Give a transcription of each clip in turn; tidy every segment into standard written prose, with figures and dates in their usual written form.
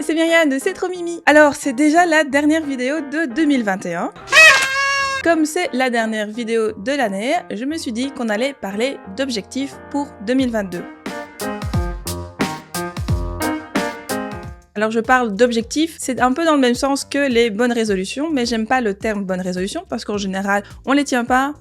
c'est Myriam de C'est trop Mimi. Alors, c'est déjà la dernière vidéo de 2021. Comme c'est la dernière vidéo de l'année, je me suis dit qu'on allait parler d'objectifs pour 2022. Alors je parle d'objectifs, c'est un peu dans le même sens que les bonnes résolutions, mais j'aime pas le terme bonne résolution parce qu'en général, on les tient pas.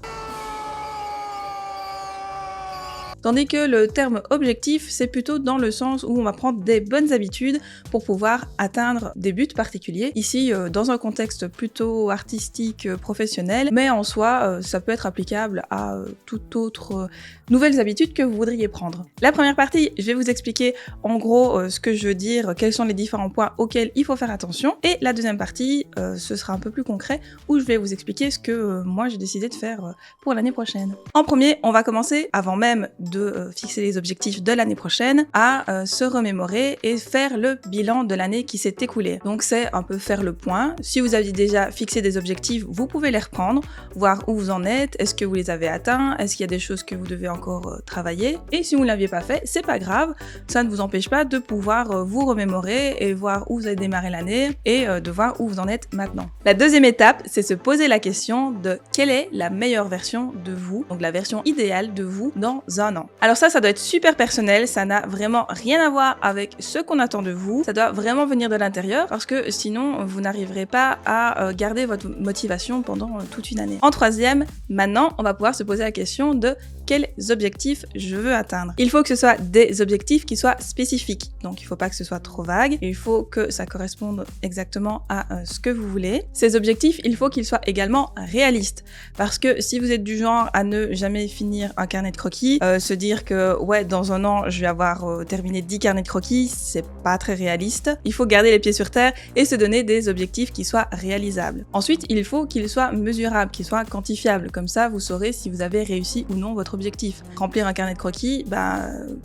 Tandis que le terme objectif, c'est plutôt dans le sens où on va prendre des bonnes habitudes pour pouvoir atteindre des buts particuliers. Ici, dans un contexte plutôt artistique, professionnel, mais en soi, ça peut être applicable à toute autre nouvelles habitudes que vous voudriez prendre. La première partie, je vais vous expliquer en gros ce que je veux dire, quels sont les différents points auxquels il faut faire attention. Et la deuxième partie, ce sera un peu plus concret, où je vais vous expliquer ce que moi j'ai décidé de faire pour l'année prochaine. En premier, on va commencer, avant même de fixer les objectifs de l'année prochaine, à se remémorer et faire le bilan de l'année qui s'est écoulée. Donc c'est un peu faire le point. Si vous aviez déjà fixé des objectifs, vous pouvez les reprendre, voir où vous en êtes, est-ce que vous les avez atteints, est-ce qu'il y a des choses que vous devez encore travailler. Et si vous ne l'aviez pas fait, c'est pas grave, ça ne vous empêche pas de pouvoir vous remémorer et voir où vous avez démarré l'année et de voir où vous en êtes maintenant. La deuxième étape, c'est se poser la question de quelle est la meilleure version de vous, donc la version idéale de vous dans un an. Alors ça doit être super personnel, ça n'a vraiment rien à voir avec ce qu'on attend de vous, ça doit vraiment venir de l'intérieur parce que sinon vous n'arriverez pas à garder votre motivation pendant toute une année. En troisième, maintenant on va pouvoir se poser la question de quels objectifs je veux atteindre. Il faut que ce soit des objectifs qui soient spécifiques, donc il ne faut pas que ce soit trop vague, il faut que ça corresponde exactement à ce que vous voulez. Ces objectifs, il faut qu'ils soient également réalistes, parce que si vous êtes du genre à ne jamais finir un carnet de croquis, se dire que ouais, dans un an je vais avoir terminé 10 carnets de croquis, c'est pas très réaliste. Il faut garder les pieds sur terre et se donner des objectifs qui soient réalisables. Ensuite, il faut qu'ils soient mesurables, qu'ils soient quantifiables, comme ça vous saurez si vous avez réussi ou non votre objectif. Remplir un carnet de croquis,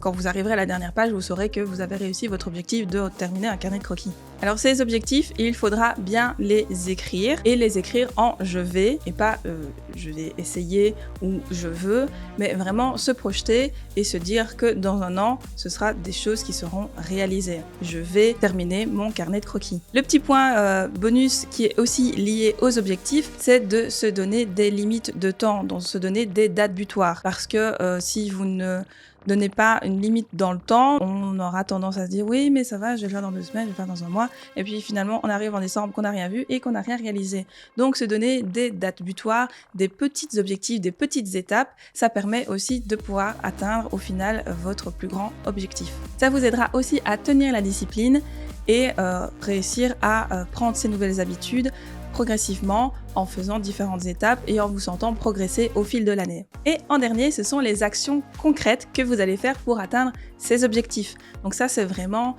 quand vous arriverez à la dernière page, vous saurez que vous avez réussi votre objectif de terminer un carnet de croquis. Alors ces objectifs, il faudra bien les écrire et les écrire en je vais et pas je vais essayer ou je veux, mais vraiment se projeter et se dire que dans un an, ce sera des choses qui seront réalisées. Je vais terminer mon carnet de croquis. Le petit point bonus qui est aussi lié aux objectifs, c'est de se donner des limites de temps, donc se donner des dates butoirs. Parce que si vous ne donnez pas une limite dans le temps, on aura tendance à se dire oui mais ça va, je vais le faire dans 2 semaines, je vais le faire dans un mois, et puis finalement on arrive en décembre qu'on n'a rien vu et qu'on n'a rien réalisé. Donc se donner des dates butoirs, des petits objectifs, des petites étapes, ça permet aussi de pouvoir atteindre au final votre plus grand objectif. Ça vous aidera aussi à tenir la discipline et réussir à prendre ces nouvelles habitudes progressivement en faisant différentes étapes et en vous sentant progresser au fil de l'année. Et en dernier, ce sont les actions concrètes que vous allez faire pour atteindre ces objectifs. Donc ça, c'est vraiment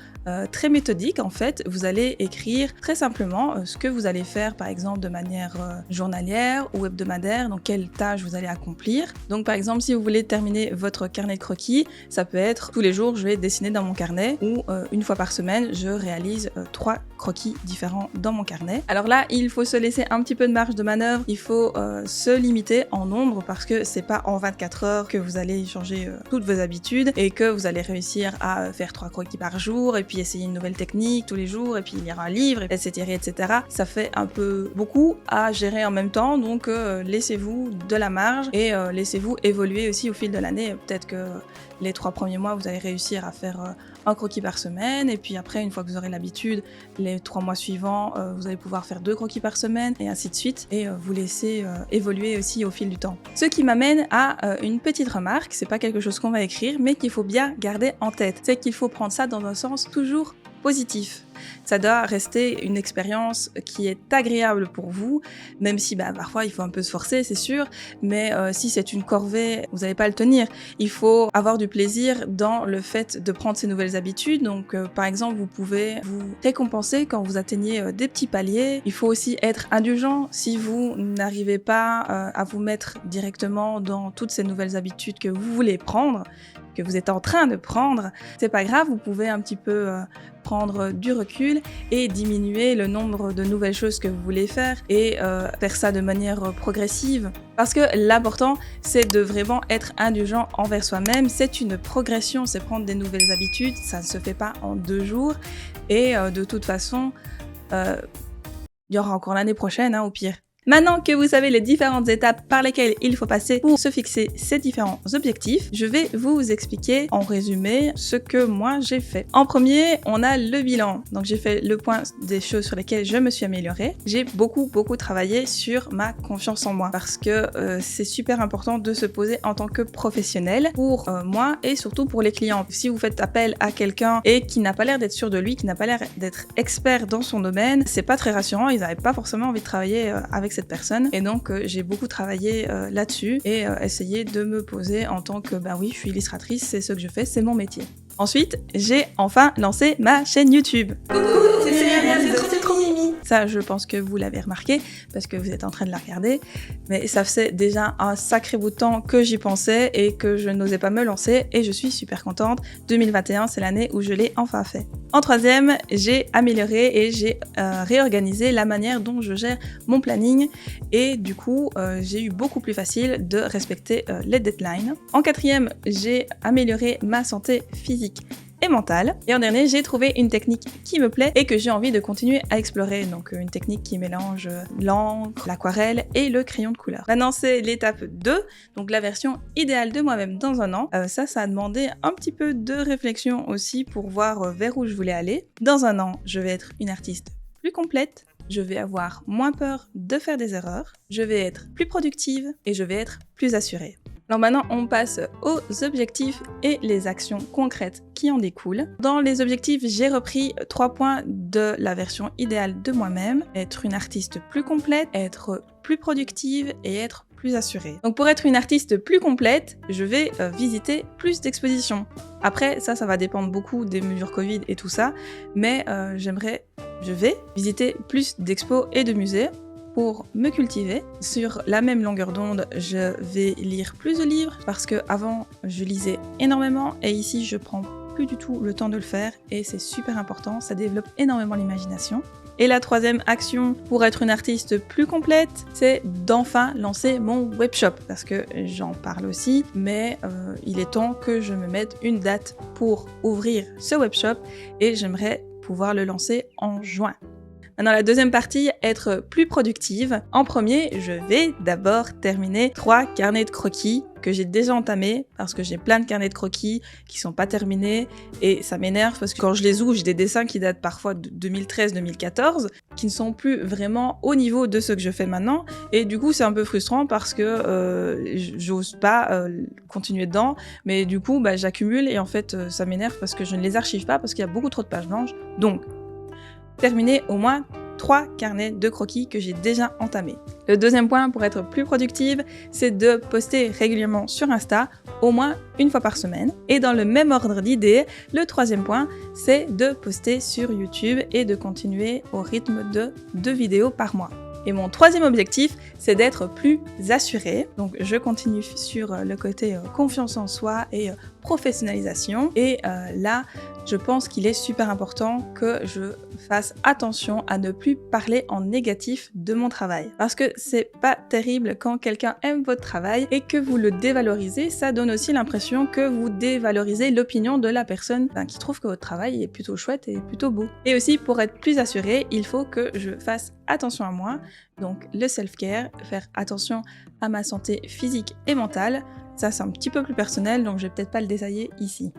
très méthodique en fait. Vous allez écrire très simplement ce que vous allez faire par exemple de manière journalière ou hebdomadaire, donc quelles tâches vous allez accomplir. Donc par exemple, si vous voulez terminer votre carnet de croquis, ça peut être tous les jours je vais dessiner dans mon carnet ou une fois par semaine, je réalise 3 croquis différents dans mon carnet. Alors là, il faut se laisser un petit peu de marge de manœuvre, il faut se limiter en nombre parce que c'est pas en 24 heures que vous allez changer toutes vos habitudes et que vous allez réussir à faire 3 croquis par jour et puis essayer une nouvelle technique tous les jours et puis lire un livre, etc. Ça fait un peu beaucoup à gérer en même temps, donc laissez-vous de la marge et laissez-vous évoluer aussi au fil de l'année. Peut-être que les 3 premiers mois, vous allez réussir à faire un croquis par semaine et puis après, une fois que vous aurez l'habitude, les 3 mois suivants, vous allez pouvoir faire 2 croquis par semaine et ainsi de suite et vous laisser évoluer aussi au fil du temps. Ce qui m'amène à une petite remarque, c'est pas quelque chose qu'on va écrire mais qu'il faut bien garder en tête, c'est qu'il faut prendre ça dans un sens toujours positif. Ça doit rester une expérience qui est agréable pour vous, même si parfois il faut un peu se forcer, c'est sûr, mais si c'est une corvée, vous n'allez pas le tenir. Il faut avoir du plaisir dans le fait de prendre ces nouvelles habitudes. Donc par exemple, vous pouvez vous récompenser quand vous atteignez des petits paliers. Il faut aussi être indulgent si vous n'arrivez pas à vous mettre directement dans toutes ces nouvelles habitudes que vous voulez prendre, que vous êtes en train de prendre. C'est pas grave, vous pouvez un petit peu prendre du recul recul et diminuer le nombre de nouvelles choses que vous voulez faire et faire ça de manière progressive. Parce que l'important, c'est de vraiment être indulgent envers soi-même. C'est une progression, c'est prendre des nouvelles habitudes. Ça ne se fait pas en 2 jours. Et de toute façon, il y aura encore l'année prochaine, au pire. Maintenant que vous savez les différentes étapes par lesquelles il faut passer pour se fixer ces différents objectifs, je vais vous expliquer en résumé ce que moi j'ai fait. En premier, on a le bilan. Donc j'ai fait le point des choses sur lesquelles je me suis améliorée. J'ai beaucoup travaillé sur ma confiance en moi parce que c'est super important de se poser en tant que professionnel pour moi et surtout pour les clients. Si vous faites appel à quelqu'un et qui n'a pas l'air d'être sûr de lui, qui n'a pas l'air d'être expert dans son domaine, c'est pas très rassurant. Ils n'avaient pas forcément envie de travailler avec cette personne et donc j'ai beaucoup travaillé là-dessus et essayé de me poser en tant que oui, je suis illustratrice, c'est ce que je fais, c'est mon métier. Ensuite, j'ai enfin lancé ma chaîne YouTube. C'est trop mimi. Ça, je pense que vous l'avez remarqué parce que vous êtes en train de la regarder, mais ça faisait déjà un sacré bout de temps que j'y pensais et que je n'osais pas me lancer et je suis super contente. 2021, c'est l'année où je l'ai enfin fait. En troisième, j'ai amélioré et j'ai réorganisé la manière dont je gère mon planning et du coup, j'ai eu beaucoup plus facile de respecter les deadlines. En quatrième, j'ai amélioré ma santé physique et mentale. Et en dernier, j'ai trouvé une technique qui me plaît et que j'ai envie de continuer à explorer. Donc une technique qui mélange l'encre, l'aquarelle et le crayon de couleur. Maintenant, c'est l'étape 2, donc la version idéale de moi-même dans un an. Ça a demandé un petit peu de réflexion aussi pour voir vers où je voulais aller. Dans un an, je vais être une artiste plus complète. Je vais avoir moins peur de faire des erreurs. Je vais être plus productive et je vais être plus assurée. Alors maintenant, on passe aux objectifs et les actions concrètes qui en découlent. Dans les objectifs, j'ai repris 3 points de la version idéale de moi-même. Être une artiste plus complète, être plus productive et être plus assurée. Donc pour être une artiste plus complète, je vais visiter plus d'expositions. Après, ça va dépendre beaucoup des mesures Covid et tout ça, mais je vais visiter plus d'expos et de musées. Pour me cultiver, sur la même longueur d'onde, je vais lire plus de livres parce que avant je lisais énormément et ici je prends plus du tout le temps de le faire et c'est super important, ça développe énormément l'imagination. Et la troisième action pour être une artiste plus complète, c'est d'enfin lancer mon webshop parce que j'en parle aussi, mais il est temps que je me mette une date pour ouvrir ce webshop et j'aimerais pouvoir le lancer en juin. Maintenant, la deuxième partie, être plus productive. En premier, je vais d'abord terminer 3 carnets de croquis que j'ai déjà entamés parce que j'ai plein de carnets de croquis qui sont pas terminés et ça m'énerve parce que quand je les ouvre, j'ai des dessins qui datent parfois de 2013-2014 qui ne sont plus vraiment au niveau de ce que je fais maintenant et du coup, c'est un peu frustrant parce que j'ose pas continuer dedans mais du coup, j'accumule et en fait, ça m'énerve parce que je ne les archive pas parce qu'il y a beaucoup trop de pages blanches. Donc, terminer au moins 3 carnets de croquis que j'ai déjà entamés. Le deuxième point pour être plus productive, c'est de poster régulièrement sur Insta, au moins une fois par semaine. Et dans le même ordre d'idées, le troisième point, c'est de poster sur YouTube et de continuer au rythme de 2 vidéos par mois. Et mon troisième objectif, c'est d'être plus assurée. Donc je continue sur le côté confiance en soi et professionnalisation. Et là, je pense qu'il est super important que je fasse attention à ne plus parler en négatif de mon travail. Parce que c'est pas terrible quand quelqu'un aime votre travail et que vous le dévalorisez, ça donne aussi l'impression que vous dévalorisez l'opinion de la personne qui trouve que votre travail est plutôt chouette et plutôt beau. Et aussi, pour être plus assurée, il faut que je fasse attention à moi. Donc le self-care, faire attention à ma santé physique et mentale. Ça, c'est un petit peu plus personnel, donc je vais peut-être pas le détailler ici.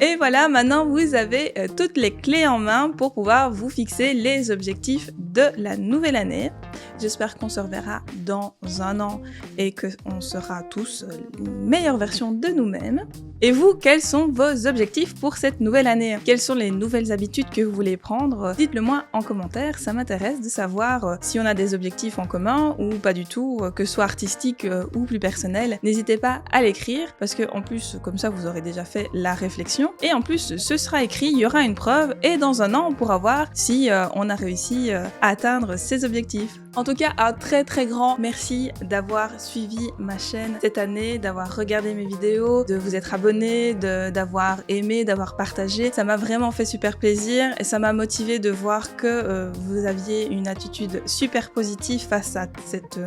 Et voilà, maintenant vous avez toutes les clés en main pour pouvoir vous fixer les objectifs de la nouvelle année. J'espère qu'on se reverra dans un an et qu'on sera tous une meilleure version de nous-mêmes. Et vous, quels sont vos objectifs pour cette nouvelle année? Quelles sont les nouvelles habitudes que vous voulez prendre? Dites-le moi en commentaire, ça m'intéresse de savoir si on a des objectifs en commun ou pas du tout, que ce soit artistique ou plus personnel. N'hésitez pas à l'écrire parce que en plus, comme ça, vous aurez déjà fait la réflexion. Et en plus, ce sera écrit, il y aura une preuve et dans un an, on pourra voir si on a réussi à atteindre ses objectifs. En tout cas, un très grand merci d'avoir suivi ma chaîne cette année, d'avoir regardé mes vidéos, de vous être abonné, d'avoir aimé, d'avoir partagé. Ça m'a vraiment fait super plaisir et ça m'a motivé de voir que vous aviez une attitude super positive face à cette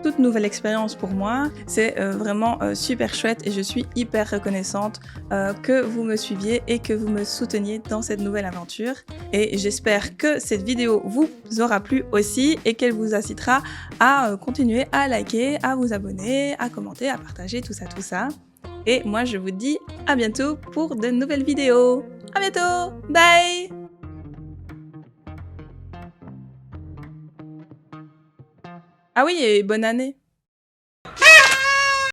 toute nouvelle expérience pour moi. C'est vraiment super chouette et je suis hyper reconnaissante que vous me suiviez et que vous me souteniez dans cette nouvelle aventure. Et j'espère que cette vidéo vous aura plu aussi et qu'elle vous incitera à continuer à liker, à vous abonner, à commenter, à partager, tout ça. Et moi je vous dis à bientôt pour de nouvelles vidéos. À bientôt, bye! Ah oui, et bonne année!